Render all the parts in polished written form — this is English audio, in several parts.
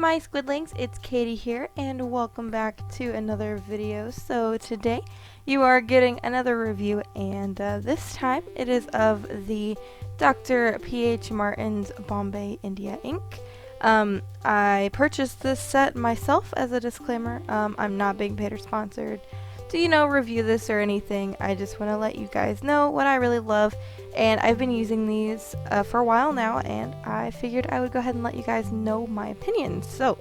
my Squidlings, it's Katie here and welcome back to another video. So today you are getting another review and this time it is of the Dr. P.H. Martin's Bombay India ink. I purchased this set myself as a disclaimer. I'm not being paid or sponsored to, review this or anything. I just want to let you guys know what I really love, and I've been using these for a while now, and I figured I would go ahead and let you guys know my opinions. So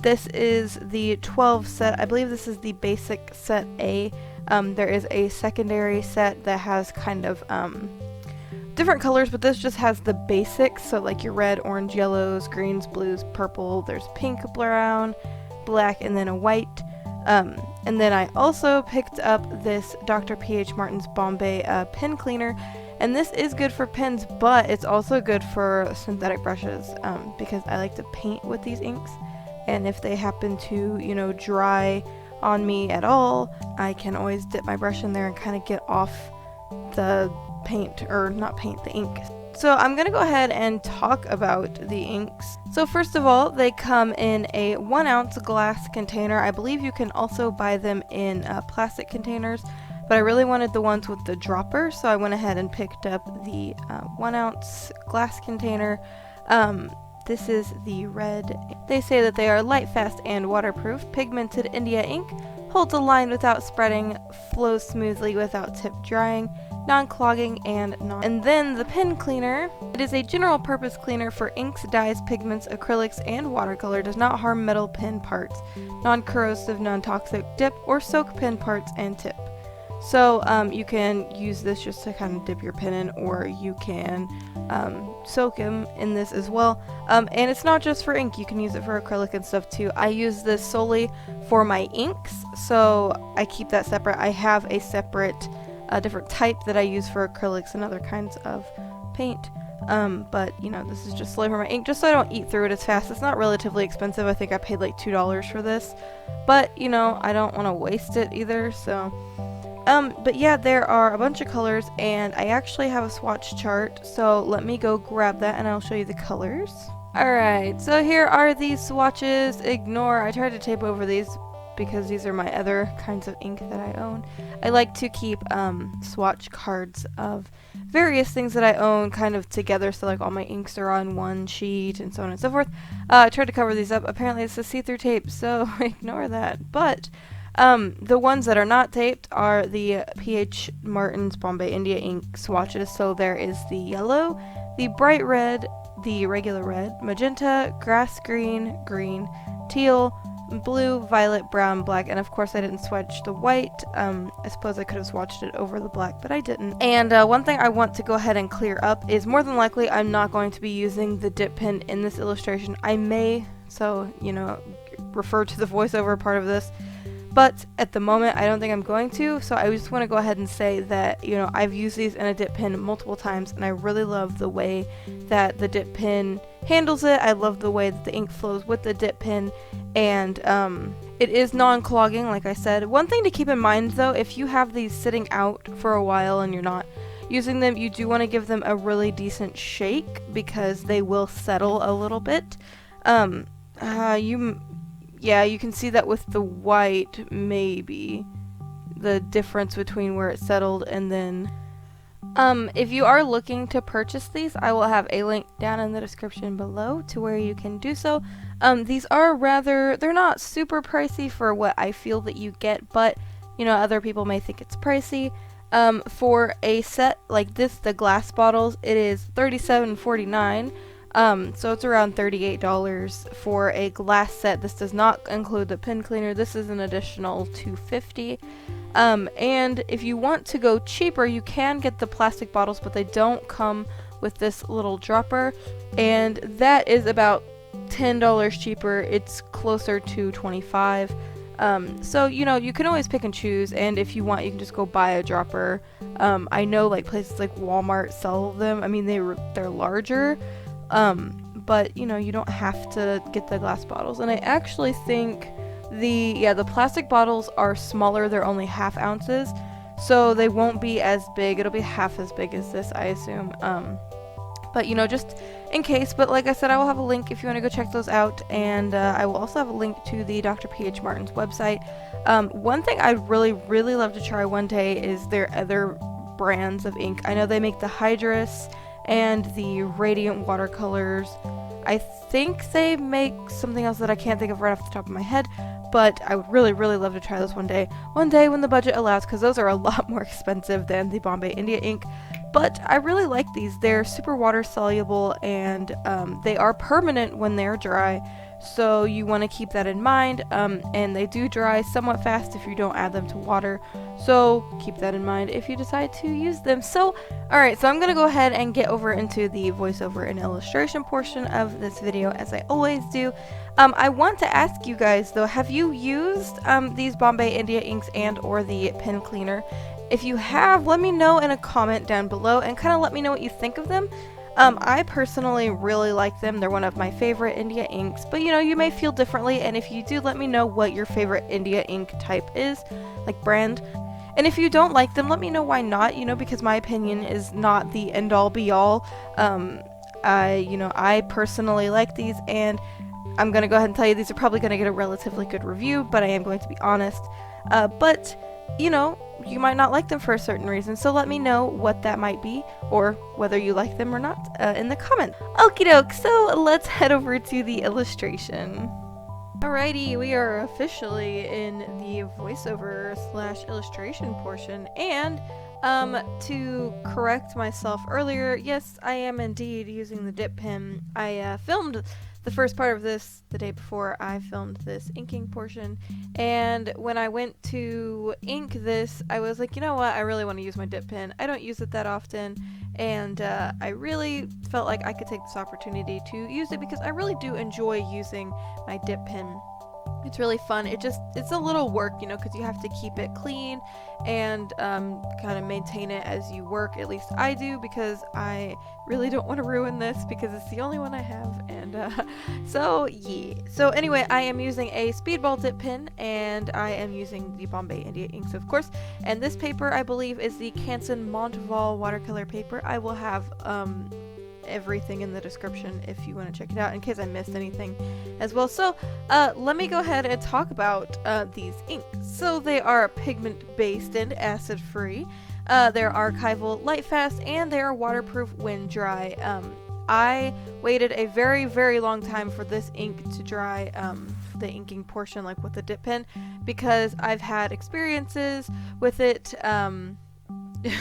this is the 12 set. I believe this is the basic set A. There is a secondary set that has kind of different colors, but this just has the basics, so like your red, orange, yellows, greens, blues, purple, there's pink, brown, black, and then a white. And then I also picked up this Dr. P.H. Martin's Bombay pen cleaner, and this is good for pens, but it's also good for synthetic brushes, because I like to paint with these inks, and if they happen to, dry on me at all, I can always dip my brush in there and kind of get off the paint, or not paint, the ink. So I'm going to go ahead and talk about the inks. So first of all, they come in a 1 ounce glass container. I believe you can also buy them in plastic containers, but I really wanted the ones with the dropper, so I went ahead and picked up the 1 ounce glass container. This is the red. They say that they are light, fast, and waterproof. Pigmented India ink, holds a line without spreading, flows smoothly without tip drying, non-clogging, and then the pen cleaner. It is a general purpose cleaner for inks, dyes, pigments, acrylics, and watercolor. Does not harm metal pen parts. Non-corrosive, non-toxic. Dip or soak pen parts and tip. So you can use this just to kind of dip your pen in, or you can soak them in this as well. And it's not just for ink, you can use it for acrylic and stuff too. I use this solely for my inks, so I keep that separate. I have a separate different type that I use for acrylics and other kinds of paint. But this is just solely for my ink, just so I don't eat through it as fast. It's not relatively expensive. I think I paid like $2 for this, but I don't want to waste it either, so but yeah, there are a bunch of colors, and I actually have a swatch chart, so let me go grab that and I'll show you the colors. Alright, so here are these swatches. I tried to tape over these because these are my other kinds of ink that I own. I like to keep swatch cards of various things that I own kind of together, so like all my inks are on one sheet and so on and so forth. I tried to cover these up. Apparently it's a see-through tape, so ignore that. But the ones that are not taped are the P.H. Martin's Bombay India ink swatches. So there is the yellow, the bright red, the regular red, magenta, grass green, green, teal, blue, violet, brown, black, and of course I didn't swatch the white. I suppose I could have swatched it over the black, but I didn't. And one thing I want to go ahead and clear up is more than likely I'm not going to be using the dip pen in this illustration. I may, so refer to the voiceover part of this, but at the moment I don't think I'm going to, so I just want to go ahead and say that I've used these in a dip pen multiple times, and I really love the way that the dip pen handles it. I love the way that the ink flows with the dip pen, and it is non-clogging, like I said. One thing to keep in mind though, if you have these sitting out for a while and you're not using them, you do want to give them a really decent shake because they will settle a little bit. Yeah, you can see that with the white, maybe, the difference between where it settled and then. If you are looking to purchase these, I will have a link down in the description below to where you can do so. These are they're not super pricey for what I feel that you get, but, other people may think it's pricey. For a set like this, the glass bottles, it is $37.49. So it's around $38 for a glass set. This does not include the pen cleaner. This is an additional $2.50. And if you want to go cheaper, you can get the plastic bottles, but they don't come with this little dropper, and that is about $10 cheaper. It's closer to $25. So you can always pick and choose, and if you want, you can just go buy a dropper. I know like places like Walmart sell them. I mean, they're larger. But you don't have to get the glass bottles, and I actually think the plastic bottles are smaller. They're only 1/2 ounces, so they won't be as big. It'll be half as big as this, I assume. But just in case. But like I said, I will have a link if you want to go check those out, and I will also have a link to the Dr. P.H. Martin's website. One thing I'd really love to try one day is their other brands of ink. I know they make the Hydrus and the Radiant watercolors. I think they make something else that I can't think of right off the top of my head, but I would really love to try those one day when the budget allows, because those are a lot more expensive than the Bombay India ink. But I really like these. They're super water soluble, and they are permanent when they're dry, so you want to keep that in mind. And they do dry somewhat fast if you don't add them to water, so keep that in mind if you decide to use them. So alright, so I'm going to go ahead and get over into the voiceover and illustration portion of this video, as I always do. I want to ask you guys though, have you used these Bombay India inks and or the pen cleaner? If you have, let me know in a comment down below and kind of let me know what you think of them. I personally really like them. They're one of my favorite India inks, but you know, you may feel differently, and if you do, let me know what your favorite India ink type is, like brand. And if you don't like them, let me know why not, you know, because my opinion is not the end all be all. I personally like these, and I'm gonna go ahead and tell you these are probably gonna get a relatively good review, but I am going to be honest. But you know, you might not like them for a certain reason, so let me know what that might be, or whether you like them or not, in the comments. Okie doke, so let's head over to the illustration. Alrighty, we are officially in the voiceover / illustration portion, and to correct myself earlier, yes, I am indeed using the dip pen. I filmed the first part of this the day before I filmed this inking portion, and when I went to ink this, I was like, you know what, I really want to use my dip pen. I don't use it that often, and I really felt like I could take this opportunity to use it because I really do enjoy using my dip pen. It's really fun. It's a little work, you know, because you have to keep it clean and kind of maintain it as you work. At least I do, because I really don't want to ruin this because it's the only one I have. And so yeah. So anyway, I am using a Speedball dip pen, and I am using the Bombay India inks, of course. And this paper, I believe, is the Kitsune Monteval watercolor paper. I will have everything in the description if you want to check it out in case I missed anything as well. So let me go ahead and talk about these inks. So they are pigment based and acid free. They're archival, light fast, and they are waterproof when dry. I waited a very long time for this ink to dry, the inking portion, like with the dip pen, because I've had experiences with it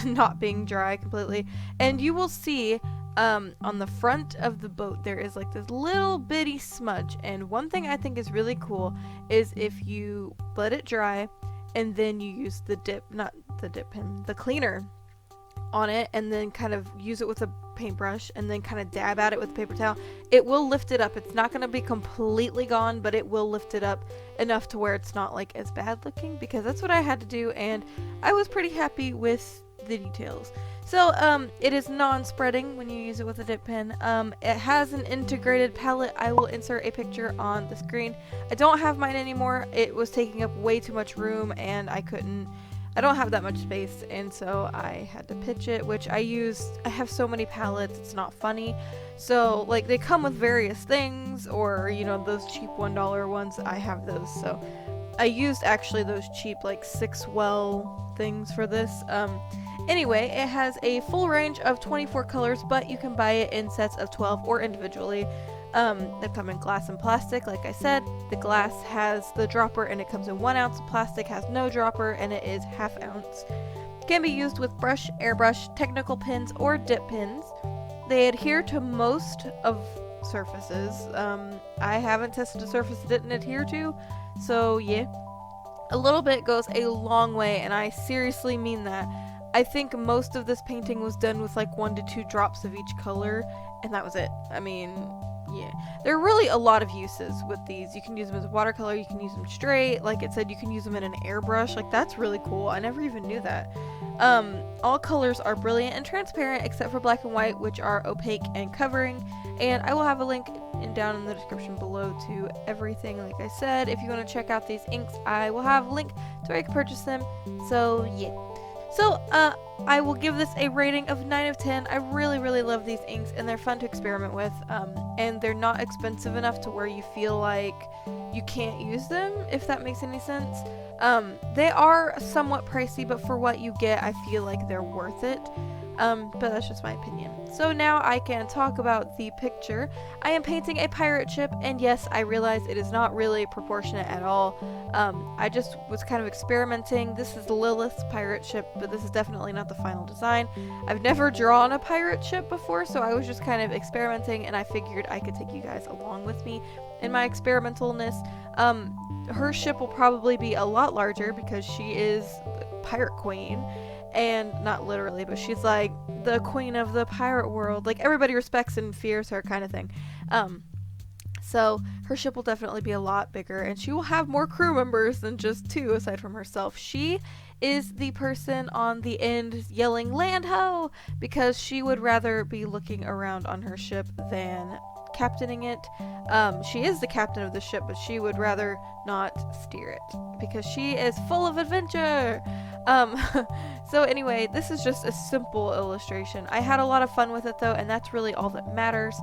not being dry completely. And you will see on the front of the boat there is like this little bitty smudge, and one thing I think is really cool is if you let it dry and then you use the the cleaner on it, and then kind of use it with a paintbrush and then kind of dab at it with a paper towel, it will lift it up. It's not going to be completely gone, but it will lift it up enough to where it's not like as bad looking, because that's what I had to do, and I was pretty happy with the details. So it is non-spreading when you use it with a dip pen. It has an integrated palette. I will insert a picture on the screen. I don't have mine anymore. It was taking up way too much room, and I don't have that much space, and so I had to pitch it, which I have so many palettes, it's not funny. So like, they come with various things, or you know, those cheap $1 ones, I have those. So I used actually those cheap like 6well things for this. Anyway, it has a full range of 24 colors, but you can buy it in sets of 12 or individually. They come in glass and plastic, like I said. The glass has the dropper, and it comes in 1 ounce. Plastic has no dropper, and it is ½ ounce. Can be used with brush, airbrush, technical pens, or dip pens. They adhere to most of surfaces. I haven't tested a surface it didn't adhere to, so yeah. A little bit goes a long way, and I seriously mean that. I think most of this painting was done with like 1 to 2 drops of each color, and that was it. I mean, yeah. There are really a lot of uses with these. You can use them as watercolor, you can use them straight. Like it said, you can use them in an airbrush. Like, that's really cool. I never even knew that. All colors are brilliant and transparent except for black and white, which are opaque and covering. And I will have a link down in the description below to everything. Like I said, if you want to check out these inks, I will have a link to where you can purchase them. So yeah. So, I will give this a rating of 9 of 10. I really love these inks, and they're fun to experiment with, and they're not expensive enough to where you feel like you can't use them, if that makes any sense. They are somewhat pricey, but for what you get, I feel like they're worth it. But that's just my opinion. So now I can talk about the picture. I am painting a pirate ship, and yes, I realize it is not really proportionate at all. I just was kind of experimenting. This is Lilith's pirate ship, but this is definitely not the final design. I've never drawn a pirate ship before, so I was just kind of experimenting, and I figured I could take you guys along with me in my experimentalness. Her ship will probably be a lot larger because she is pirate queen. And not literally, but she's like the queen of the pirate world. Like, everybody respects and fears her, kind of thing. So her ship will definitely be a lot bigger, and she will have more crew members than just 2 aside from herself. She is the person on the end yelling "land ho!" because she would rather be looking around on her ship than captaining it. She is the captain of the ship, but she would rather not steer it because she is full of adventure. So anyway, this is just a simple illustration. I had a lot of fun with it though, and that's really all that matters.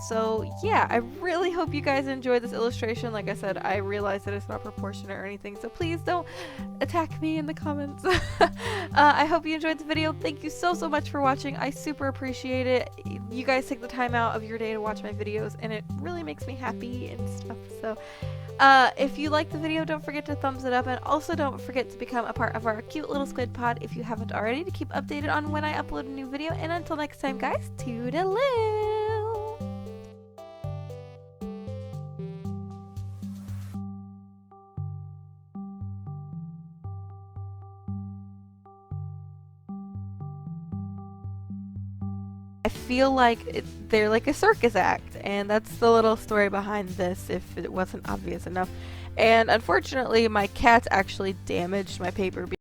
So yeah, I really hope you guys enjoyed this illustration. Like I said, I realize that it's not proportionate or anything, so please don't attack me in the comments. I hope you enjoyed the video. Thank you so much for watching. I super appreciate it. You guys take the time out of your day to watch my videos, and it really makes me happy and stuff. So if you like the video, don't forget to thumbs it up, and also don't forget to become a part of our cute little squid pod if you haven't already, to keep updated on when I upload a new video. And until next time, guys, toodaloo! I feel like they're like a circus act, and that's the little story behind this, if it wasn't obvious enough. And unfortunately, my cats actually damaged my paper